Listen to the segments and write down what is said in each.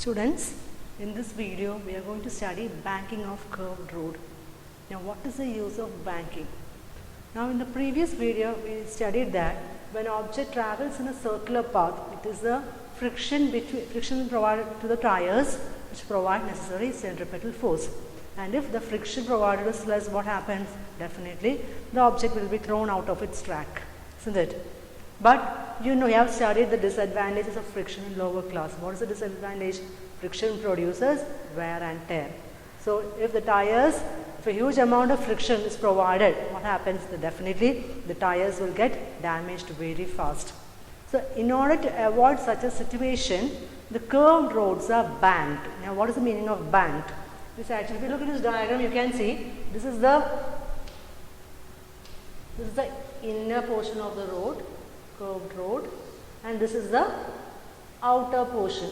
Students, in this video we are going to study banking of curved road. Now what is the use of banking? Now in the previous video we studied that when an object travels in a circular path, it is the friction provided to the tires which provide necessary centripetal force. And if the friction provided is less, what happens? Definitely the object will be thrown out of its track, isn't it? But you know, you have studied the disadvantages of friction in lower class. What is the disadvantage? Friction produces wear and tear. So if the tires, if a huge amount of friction is provided, what happens? Definitely the tires will get damaged very fast. So in order to avoid such a situation, the curved roads are banked. Now what is the meaning of banked? This actually, if you look at this diagram, you can see this is the inner portion of the road, curved road, and this is the outer portion.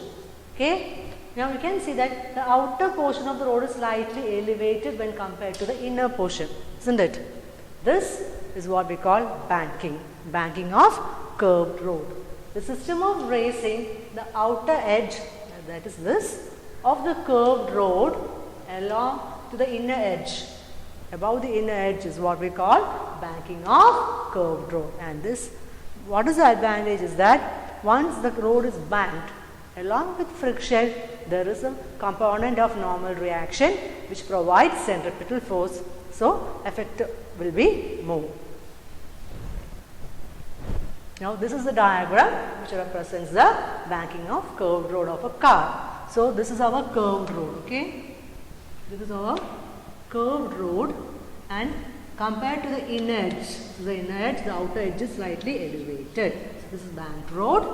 Okay. Now you can see that the outer portion of the road is slightly elevated when compared to the inner portion, isn't it? This is what we call banking, banking of curved road. The system of raising the outer edge, that is this, of the curved road along to the inner edge, above the inner edge, is what we call banking of curved road. And this, what is the advantage is that once the road is banked, along with friction, there is a component of normal reaction which provides centripetal force. So effect will be more. Now this is the diagram which represents the banking of curved road of a car. So this is our curved road. Okay. This is our curved road, and compared to the inner edge, the outer edge is slightly elevated. So this is banked road,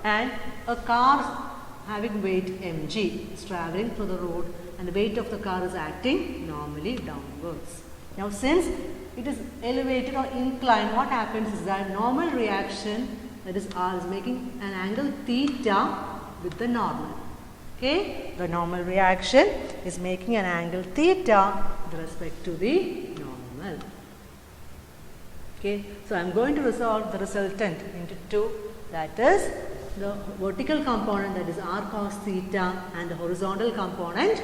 and a car having weight mg is traveling through the road, and the weight of the car is acting normally downwards. Now since it is elevated or inclined, what happens is that normal reaction, that is R, is making an angle theta with the normal. Okay, the normal reaction is making an angle theta with respect to the normal. Okay, so I am going to resolve the resultant into two, that is the vertical component, that is r cos theta, and the horizontal component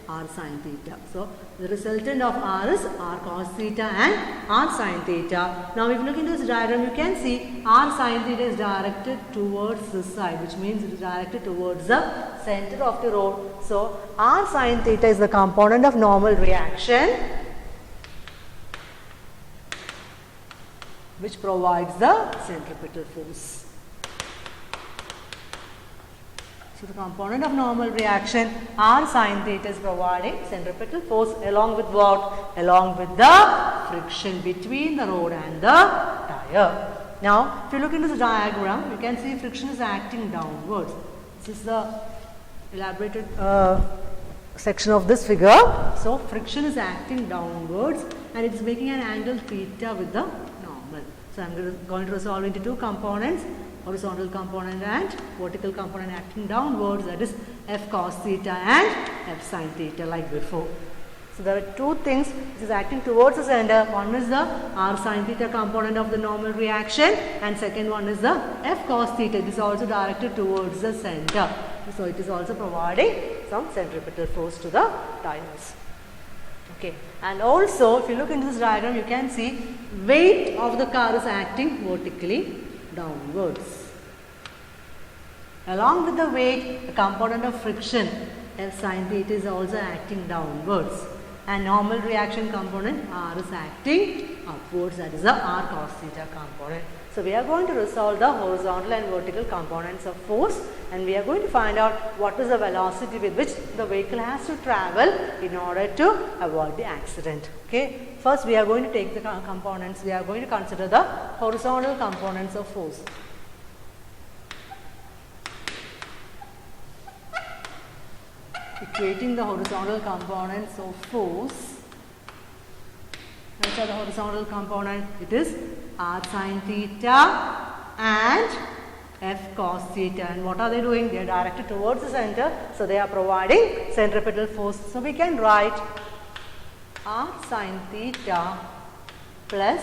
r sin theta. So the resultant of r is r cos theta and r sin theta. Now if you look into this diagram, you can see r sin theta is directed towards this side, which means it is directed towards the center of the road. So r sin theta is the component of normal reaction which provides the centripetal force. So the component of normal reaction r sin theta is providing centripetal force along with what? Along with the friction between the road and the tire. Now if you look into the diagram, you can see friction is acting downwards. This is the elaborated section of this figure. So vertical is acting downwards and it is making an angle theta with the normal. So I am going to resolve into two components, horizontal component and vertical component acting downwards, that is f cos theta and f sin theta, like before. So there are two things which is acting towards the center. One is the r sin theta component of the normal reaction, and second one is the f cos theta. It is also directed towards the center. So it is also providing some centripetal force to the tires. Okay. And also if you look into this diagram, you can see weight of the car is acting vertically downwards. Along with the weight, the component of friction f sin theta is also acting downwards, and normal reaction component r is acting upwards, that is the r cos theta component. So we are going to resolve the horizontal and vertical components of force, and we are going to find out what is the velocity with which the vehicle has to travel in order to avoid the accident. Okay. First we are going to take the components, we are going to consider the horizontal components of force. Equating the horizontal components of force. Which are the horizontal component? It is r sin theta and f cos theta. And what are they doing? They are directed towards the center. So they are providing centripetal force. So we can write r sin theta plus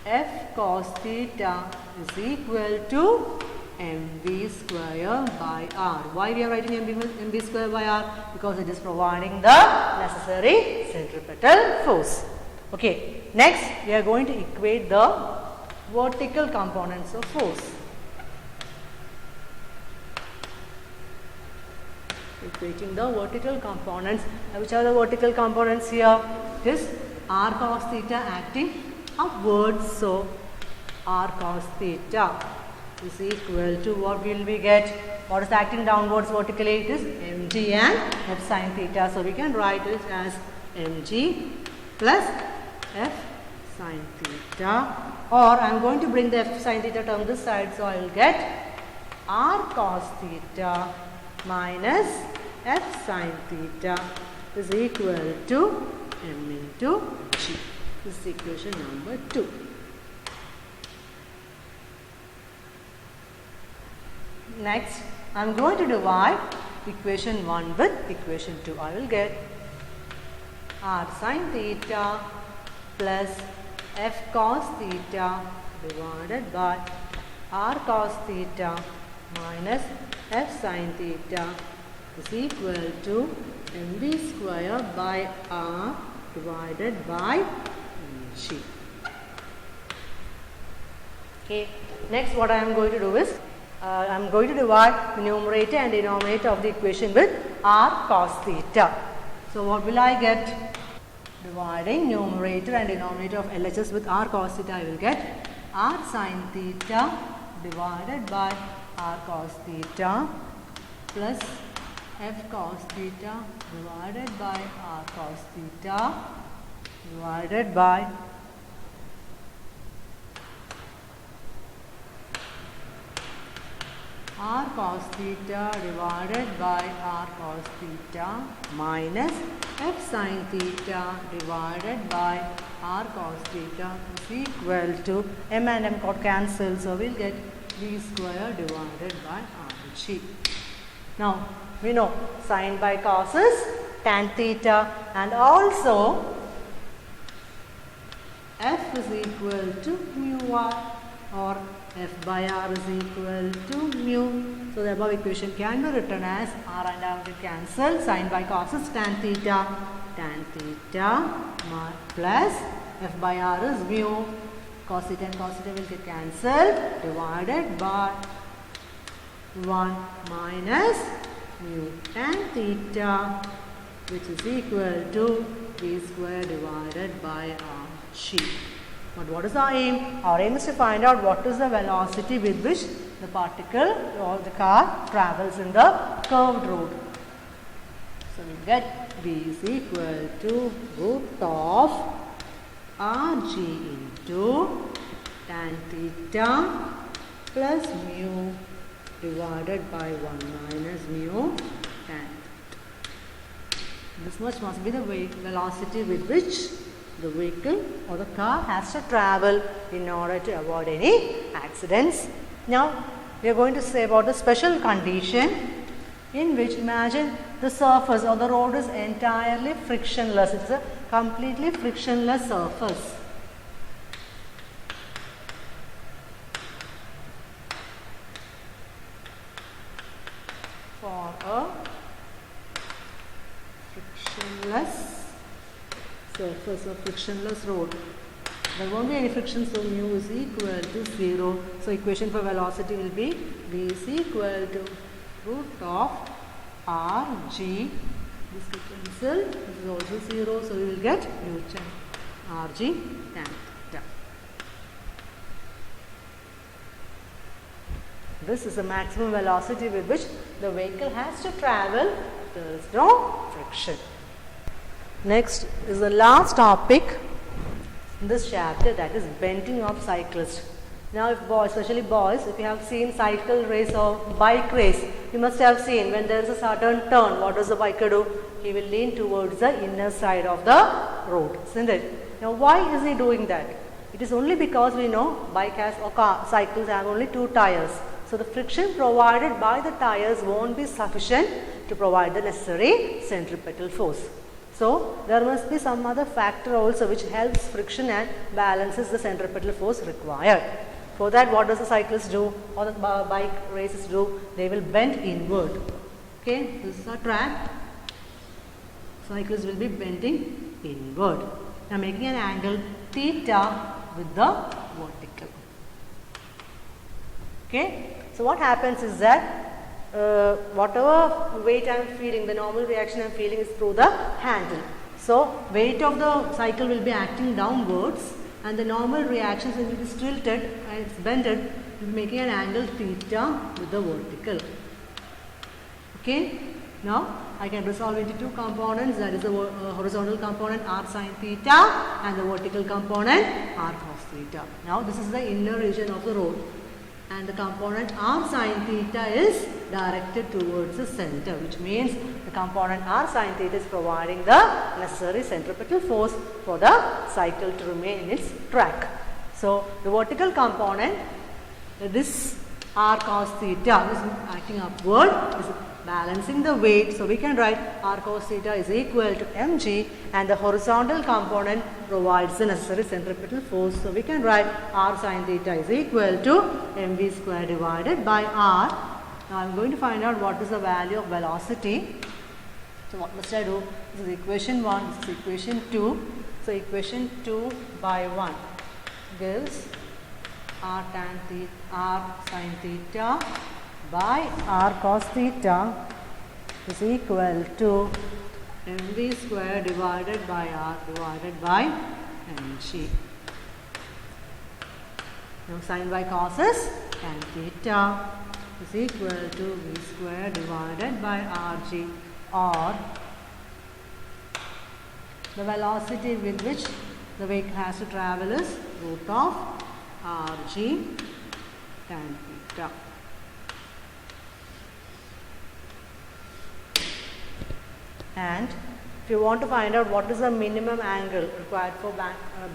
f cos theta is equal to mv square by r. Why we are writing mv square by r? Because it is providing the necessary centripetal force. Okay. Next, we are going to equate the vertical components of force. Equating the vertical components. Which are the vertical components here? It is r cos theta acting upwards. So, r cos theta is equal to what will we get? What is acting downwards vertically? It is mg and f sin theta. So, we can write it as mg plus f sin theta, or I am going to bring the f sin theta term this side. So, I will get r cos theta minus f sin theta is equal to m into g. This is equation number 2. Next, I am going to divide equation 1 with equation 2. I will get r sin theta plus f cos theta divided by r cos theta minus f sin theta is equal to mv square by r divided by mg. Okay. Next, what I am going to do is I am going to divide the numerator and denominator of the equation with r cos theta. So, what will I get? Dividing numerator and denominator of LHS with r cos theta, I will get r sin theta divided by r cos theta plus f cos theta divided by r cos theta divided by r cos theta divided by r cos theta minus f sin theta divided by r cos theta is equal to m and m got cancelled. So, we will get v square divided by rg. Now, we know sin by cos is tan theta, and also f is equal to mu r, or f by r is equal to mu. So, the above equation can be written as r and r will cancel. Sin by cos is tan theta plus f by r is mu. Cos theta and cos theta will get cancelled, divided by 1 minus mu tan theta, which is equal to v square divided by rg. But what is our aim? Our aim is to find out what is the velocity with which the particle or the car travels in the curved road. So, we get v is equal to root of rg into tan theta plus mu divided by 1 minus mu tan. This much must be the velocity with which the vehicle or the car has to travel in order to avoid any accidents. Now, we are going to say about the special condition in which, imagine the surface or the road is entirely frictionless. It is a completely frictionless surface. For a frictionless surface or frictionless road, there won't be any friction, so mu is equal to 0. So, equation for velocity will be v is equal to root of rg, this will cancel, this is also 0, so we will get mu rg tan theta. This is the maximum velocity with which the vehicle has to travel. There is no friction. Next is the last topic in this chapter, that is bending of cyclists. Now, if boys, especially boys, if you have seen cycle race or bike race, you must have seen when there is a certain turn, what does the biker do? He will lean towards the inner side of the road, isn't it? Now, why is he doing that? It is only because we know bike has or cycles have only 2 tires. So, the friction provided by the tires won't be sufficient to provide the necessary centripetal force. So, there must be some other factor also which helps friction and balances the centripetal force required. For that, what does the cyclist do or the bike racers do? They will bend inward. Okay, this is a track. Cyclist will be bending inward. Now making an angle theta with the vertical. Okay, so what happens is that whatever weight I am feeling, the normal reaction I am feeling is through the handle. So weight of the cycle will be acting downwards, and the normal reaction, since it is tilted and it's bended, will be making an angle theta with the vertical. Okay, now I can resolve into two components, that is the horizontal component r sin theta and the vertical component r cos theta. Now this is the inner region of the road, and the component r sin theta is directed towards the center, which means the component r sin theta is providing the necessary centripetal force for the cycle to remain in its track. So the vertical component, this r cos theta is acting upward, is balancing the weight. So we can write r cos theta is equal to mg, and the horizontal component provides the necessary centripetal force. So we can write r sin theta is equal to mv square divided by r. Now I am going to find out what is the value of velocity. So what must I do? This is equation 1, this is equation 2. So equation 2 by 1 gives r sin theta by r cos theta is equal to mv square divided by r divided by mg. Now sin by cos is tan theta is equal to v square divided by rg, or the velocity with which the vehicle has to travel is root of rg tan theta. And if you want to find out what is the minimum angle required for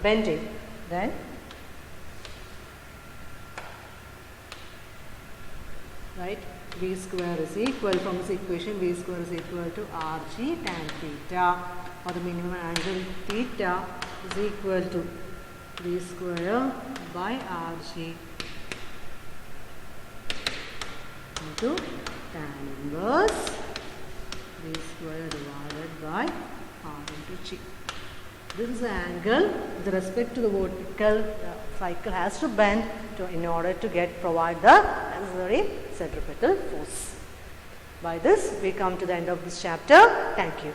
bending, then right, v square is equal, from this equation v square is equal to rg tan theta, or the minimum angle theta is equal to v square by rg into tan inverse v square divided by r into g. This is the angle with respect to the vertical cycle has to bend in order to provide the necessary centripetal force. By this we come to the end of this chapter. Thank you.